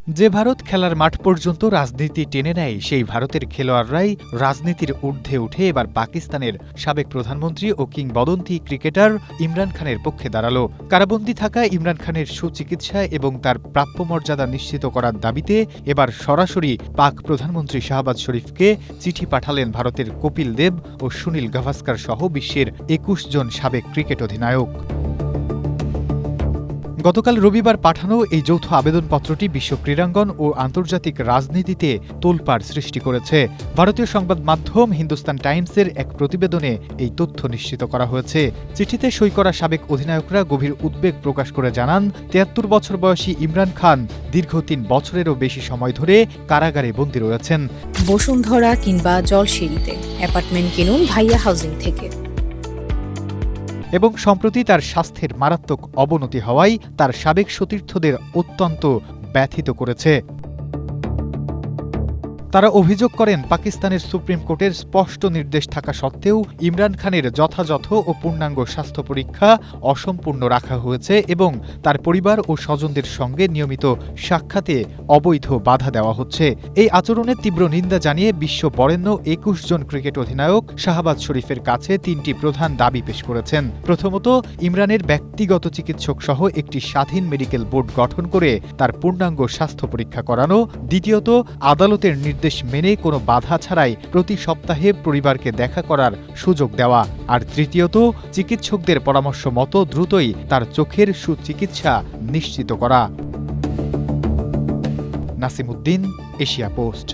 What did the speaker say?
যে ভারত খেলার মাঠ পর্যন্ত রাজনীতি টেনে নেয়, সেই ভারতের খেলোয়াড়রাই রাজনীতির ঊর্ধ্বে উঠে এবার পাকিস্তানের সাবেক প্রধানমন্ত্রী ও কিংবদন্তি ক্রিকেটার ইমরান খানের পক্ষে দাঁড়ালো। কারাবন্দী থাকা ইমরান খানের সুচিকিৎসা এবং তার প্রাপ্য মর্যাদা নিশ্চিত করার দাবিতে এবার সরাসরি পাক প্রধানমন্ত্রী শাহবাজ শরীফকে চিঠি পাঠালেন ভারতের কপিল দেব ও সুনীল গাভাস্কার সহ বিশ্বের ২১ জন সাবেক ক্রিকেট অধিনায়ক। গতকাল রবিবার পাঠানো এই যৌথ আবেদনপত্রটি বিশ্ব ক্রীড়াঙ্গন ও আন্তর্জাতিক রাজনীতিতে তোলপাড় সৃষ্টি করেছে। ভারতীয় সংবাদ মাধ্যম হিন্দুস্তান টাইমসের এক প্রতিবেদনে এই তথ্য নিশ্চিত করা হয়েছে। চিঠিতে সই করা সাবেক অধিনায়করা গভীর উদ্বেগ প্রকাশ করে জানান, ৭৩ বছর বয়সী ইমরান খান দীর্ঘ ৩ বছরেরও বেশি সময় ধরে কারাগারে বন্দী রয়েছেন। বসুন্ধরা কিংবা জলসিঁড়িতে অ্যাপার্টমেন্ট কিনুন ভাইয়া হাউজিং থেকে। এবং সম্প্রতি তার স্বাস্থ্যের মারাত্মক অবনতি হওয়ায় তার সাবেক সতীর্থদের অত্যন্ত ব্যথিত করেছে। তারা অভিযোগ করেন, পাকিস্তানের সুপ্রিম কোর্টের স্পষ্ট নির্দেশ থাকা সত্ত্বেও ইমরান খানের যথাযথ ও পূর্ণাঙ্গ স্বাস্থ্য পরীক্ষা অসম্পূর্ণ রাখা হয়েছে এবং তার পরিবার ও স্বজনদের সঙ্গে নিয়মিত সাক্ষাতে অবৈধ বাধা দেওয়া হচ্ছে। এই আচরণের তীব্র নিন্দা জানিয়ে বিশ্ব বরেণ্য ২১ জন ক্রিকেট অধিনায়ক শাহবাজ শরীফের কাছে ৩টি প্রধান দাবি পেশ করেছেন। প্রথমত, ইমরানের ব্যক্তিগত চিকিৎসক সহ একটি স্বাধীন মেডিকেল বোর্ড গঠন করে তার পূর্ণাঙ্গ স্বাস্থ্য পরীক্ষা করানো। দ্বিতীয়ত, আদালতের নির্দেশ মেনে কোনো বাধা ছাড়াই প্রতি সপ্তাহে পরিবারকে দেখা করার সুযোগ দেওয়া। আর তৃতীয়ত, চিকিৎসকদের পরামর্শ মতো দ্রুতই তার চোখের সুচিকিৎসা নিশ্চিত করা। Nasimuddin, Asia post.